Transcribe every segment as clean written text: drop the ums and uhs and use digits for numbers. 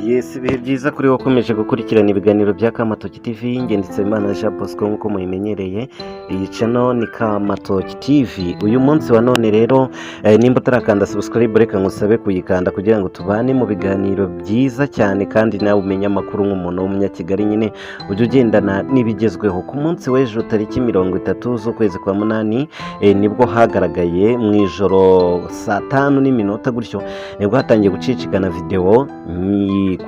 Yes, ibihe byiza kuri wowe ukomeje gukurikirana ibiganiro bya Kamatoki TV, njye Nditsemana Jean Bosco nk'uko muyimenyereye. Iyi channel ni Kamatoki TV. Uyu munsi wa none rero nimba utarakanda subscribe reka ngusabe kuyikanda kugira ngo tubane mu biganiro byiza cyane kandi nawe umenye amakuru nk'umuntu w'umunyakigali nyine ujye ugendana n'ibigezweho. Ku munsi w'ejo tariki 30 z'ukwezi kwa munani nibwo hagaragaye mu ijoro saa 5:00 gutyo nibwo hatangiye gucicikana video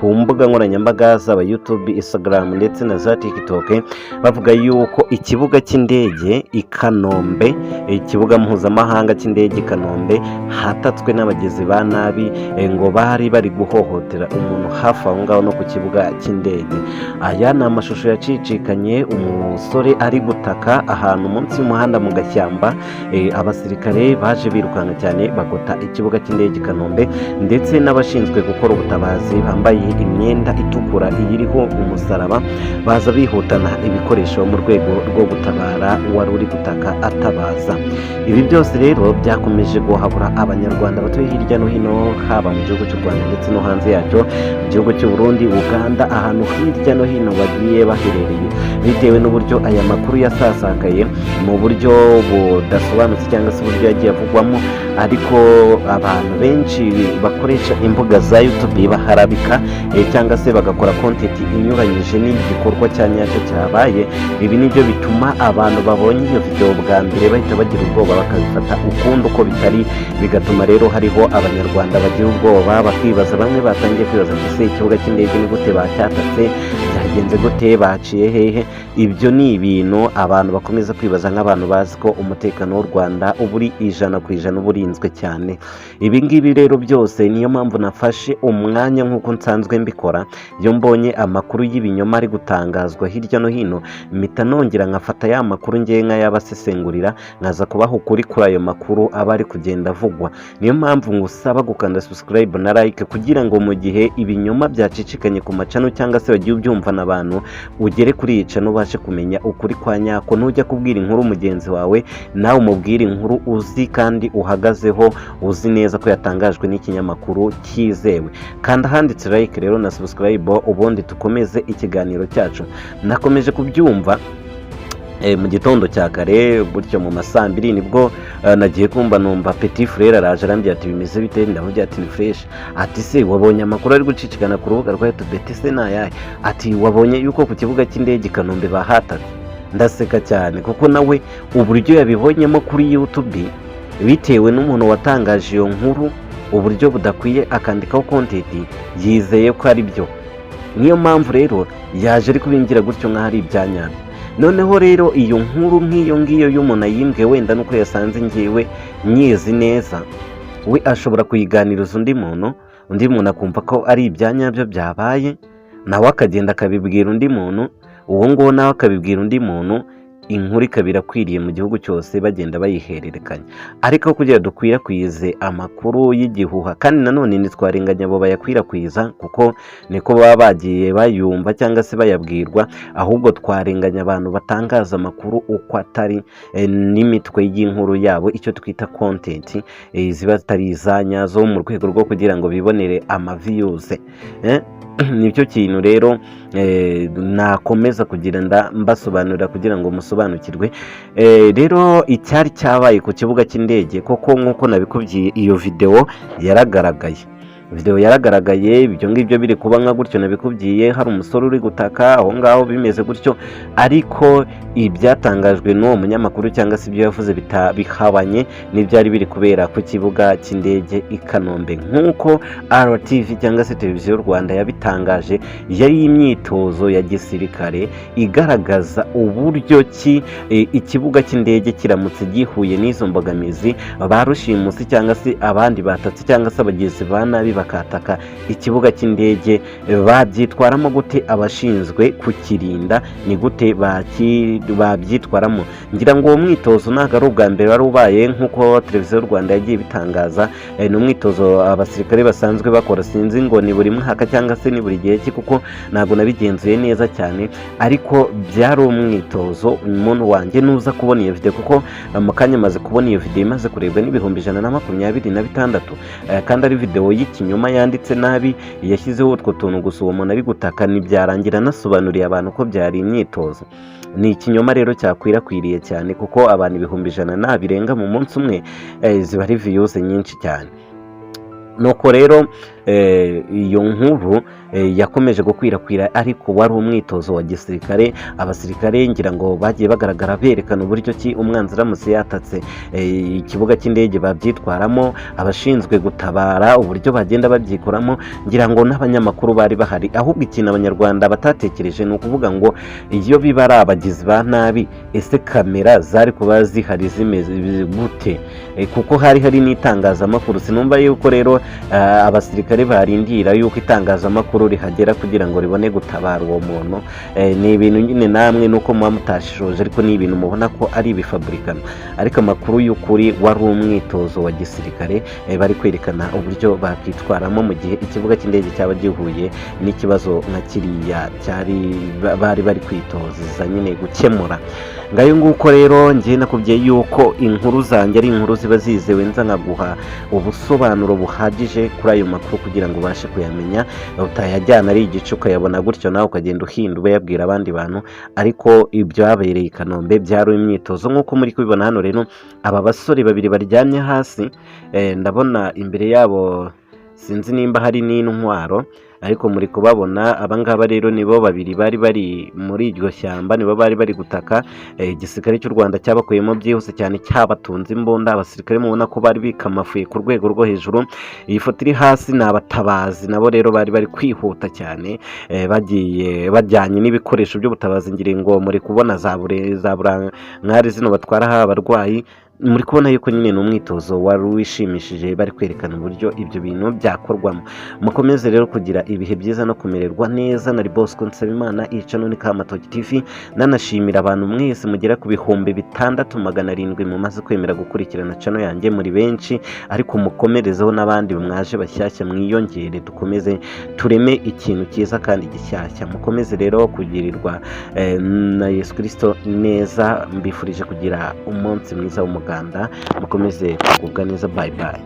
ku mbuga nkoranyambaga z'aba YouTube, Instagram ndetse na za TikTok bavuga yuko ikibuga cy'indege i Kanombe, ikibuga mpuzamahanga cy'indege i Kanombe hatatswe n'abagizi ba nabi ngo bari guhohotera umuntu hafi aho ngaho no ku kibuga cy'indege. Aya ni amashusho yacicikanye umusore ari gutaka ahantu munsi y'umuhanda mu gashyamba. Abasirikare baje birukanka cyane bagota ikibuga cy'indege i Kanombe ndetse n'abashinzwe gukora ubutabazi bambaye imyenda itukura iyiriho umusaraba baza bihutana ibikoresho mu rwego rwo gutabara uwari uri gutaka atabaza. Ibi byose rero byakomeje guhabura abanyarwanda batuye hirya no hino, haba mu gihugu cy'u Rwanda ndetse no hanze yacyo, mu gihugu cy'u Burundi, Uganda, ahantu hirya no hino bagiye baherereye, bitewe n'uburyo aya makuru yasasakaye mu buryo budasobanutse cyangwa se uburyo yagiye avugwamo. Ariko abantu benshi bakoresha imbuga za YouTube baharabika cyangwa se bagakora content inyuranyije n'igikorwa cya nyacyo cyabaye. Ibi nibyo bituma abantu babonye iyo video bwa mbere bahita bagira ubwoba bakabifata ukundi uko bitari, bigatuma rero hariho abanyarwanda bagira ubwoba bakibaza, bamwe batangiye kwibaza ese ikibuga cy'indege ni gute bacyatatse, byagenze gute, baciye hehe? Ibyo ni ibintu abantu bakomeza kwibaza nk'abantu bazi ko umutekano w'u Rwanda uburi 100% uburinzwe cyane. Ibi ngibi rero byose niyo mpamvu nafashe umwanya nk'uko nsanzwe mbikora iyo mbonye amakuru y'ibinyoma ari gutangazwa hirya no hino, mpita nongera nkafata ya makuru ngiye nk'ayabasesengurira nkaza kubaha ukuri kuri ayo makuru aba ari kugenda avugwa. Niyo mpamvu ngusaba gukanda subscribe na like kugira ngo mu gihe ibinyoma byacicikanye ku macano cyangwa se bagiye ubyumva n'abantu ugere kuri iyi channel ubashe kumenya ukuri kwa nyako. Nujya kubwira inkuru mugenzi wawe nawe umubwire inkuru uzi kandi uhagazeho, uzi neza ko yatangajwe n'ikinyamakuru cyizewe. Kanda handitse like rero na subscribe ubundi tukomeze ikiganiro cyacu. Nakomeje kubyumva mu gitondo cya kare gutyo mu masaa 2 nibwo nagiye kumva numva Petit Frere araje arambye ati bimeze bite, ndavuga ati ni fresh. Ati se wabonye amakuru ari gucicikana ku rubuga rwa YouTube? Se nayaye? Ati wabonye yuko ku kibuga cy'indege Kanombe bahatatse? Ndaseka cyane kuko nawe uburyo yabibonyemo kuri YouTube bitewe n'umuntu watangaje iyo nkuru uburyo budakwiye akandikaho content yizeye ko ari byo. Niyo mpamvu rero yaje ari kubingira gutyo nk'ahari ibyanyabyo. Noneho rero iyo nkuru nk'iyo ngiyo y'umuntu ayimbwe wenda nuko yasanze ngiwe nyizi neza, we ashobora kuyiganiriza undi muntu akumva ko ari ibyanyabyo byabaye, nawe akagenda akabibwira undi muntu, uwo nguwo nawe akabibwira undi muntu, inkuru ikabira kwiriye mu gihugu cyose bagenda bayihererekanya. Ariko kugira dukwirakwize amakuru y'igihuha kandi nanone ntitwarenganya abo bayakwirakwiza kuko niko baba bagiye bayumva cyangwa se bayabwirwa, ahubwo twarenganya abantu batangaza amakuru uko atari n'imitwe y'inkuru yabo, icyo twita content ziba zitari izanyazo mu rwego rwo kugira ngo bibonere views. Nicyo kintu rero nakomeza kugira mbasobanurira kugira ngo musobanukirwe. Rero icyari cyabaye ku kibuga cy'indege koko nk'uko nabikubwiye, iyo video yaragaragaye, ibyo ngibyo biri kuba nka gutyo nabikubwiye, hari umusore uri gutaka aho ngaho bimeze gutyo. Ariko ibyatangajwe n'uwo munyamakuru cyangwa se ibyo yavuze bihabanye n'ibyari biri kubera ku kibuga cy'indege i Kanombe. Nk'uko RTV cyangwa se televiziyo y'u Rwanda yabitangaje, yari imyitozo ya gisirikare igaragaza uburyo ki ikibuga cy'indege kiramutse gihuye n'izo mbogamizi, ba rushimusi cyangwa se abandi batatse cyangwa se abagizi ba nabi bakataka ikibuga cy'indege, babyitwaramo gute? Abashinzwe kukirinda ni gute babyitwaramo? Ngira ngo uwo mwitozo ntabwo ari ubwa mbere wari ubaye nk'uko televiziyo y'u Rwanda yagiye bitangaza. Ni umwitozo abasirikare basanzwe bakora, sinzi ngo ni buri mwaka cyangwa se ni buri gihe ki kuko ntabwo nabigenzuye neza cyane, ariko byari umwitozo. Umuntu wanjye nuza kubona iyo video kuko mu kanya maze kubona iyo video imaze kurebwa n'ibihumbi 126 kandi ari video y'ikinyarwanda ikinyoma yanditse nabi yashyizeho utwo tuntu gusa uwo muntu ari gutaka ntibyarangira anasobanuriye abantu ko byari imyitozo. Ni ikinyoma rero cyakwirakwiriye cyane kuko abantu 100,000 birenga mu munsi umwe ziba ari viyuze nyinshi cyane. Nuko rero iyo nkuru yakomeje gukwirakwira ariko wari umwitozo wa gisirikare. Abasirikare ngira ngo bagiye bagaragara berekana uburyo ki umwanzi aramutse yatatse ikibuga cy'indege babyitwaramo, abashinzwe gutabara uburyo bagenda babyikoramo, ngira ngo n'abanyamakuru bari bahari. Ahubwo ikintu abanyarwanda batatekereje ni ukuvuga ngo iyo biba ari abagizi ba nabi, ese kamera zari kuba zihari zimeze gute? Kuko hari n'itangazamakuru. Sinumva yuko rero abasirikare barindira yuko itangazamakuru rihagera kugira ngo ribone gutabara uwo muntu. Ni ibintu nyine namwe nuko muba mutashishoje, ariko ni ibintu mubona ko ari ibifaburikano, ariko amakuru y'ukuri wari umwitozo wa gisirikare. Bari kwerekana uburyo bakitwaramo mu gihe ikibuga cy'indege cyaba gihuye n'ikibazo nka kiriya bari kwitoza nyine gukemura. Ngayo nguko rero njye nakubwiye yuko inkuru zanjye ari inkuru ziba zizewe, nza nkaguha ubusobanuro buhagije kuri ayo makuru kugira ngo ubashe kuyamenya, utayajyana ari igice ukayabona gutyo nawe ukagenda uhinda uyabwira abandi bantu. Ariko ibyabereye i Kanombe byari imyitozo nk'uko muri kubibona hano. Rero aba basore babiri baryamye hasi, ndabona imbere yabo sinzi nimba hari n'intwaro, ariko muri kubabona abangaba rero nibo babiri bari muri iryo shyamba, nibo bari gutaka. Igisirikare cy'u Rwanda cyabakuyemo byihuse cyane, cyabatunze imbunda. Abasirikare mubona ko bari bikamafuye ku rwego rwo hejuru. Iyi foto iri hasi ni abatabazi, nabo rero bari kwihuta cyane, bagiye bajyanye n'ibikoresho by'ubutabazi. ngira ngo muri kubona za burankari zino batwaraho abarwayi. Muri kubona yuko nyine ni umwitozo wari wishimishije, bari kwerekana uburyo ibyo bintu byakorwamo. Mukomeze rero kugira ibihe byiza no kumererwa neza. Nari Bosco Nsabimana, iyi channel ni Kamatoki TV. Nanashimira abantu mwese mugera ku 6,700 mumaze kwemera gukurikirana channel yanjye, muri benshi, ariko mukomerezeho n'abandi mwaje bashyashya mwiyongere, dukomeze tureme ikintu cyiza kandi gishyashya. Mukomeze rero kugirirwa na Yesu Kristo neza. Mbifurije kugira umunsi mwiza w'umuganda. Mukomeze kugubwa neza. Bye bye.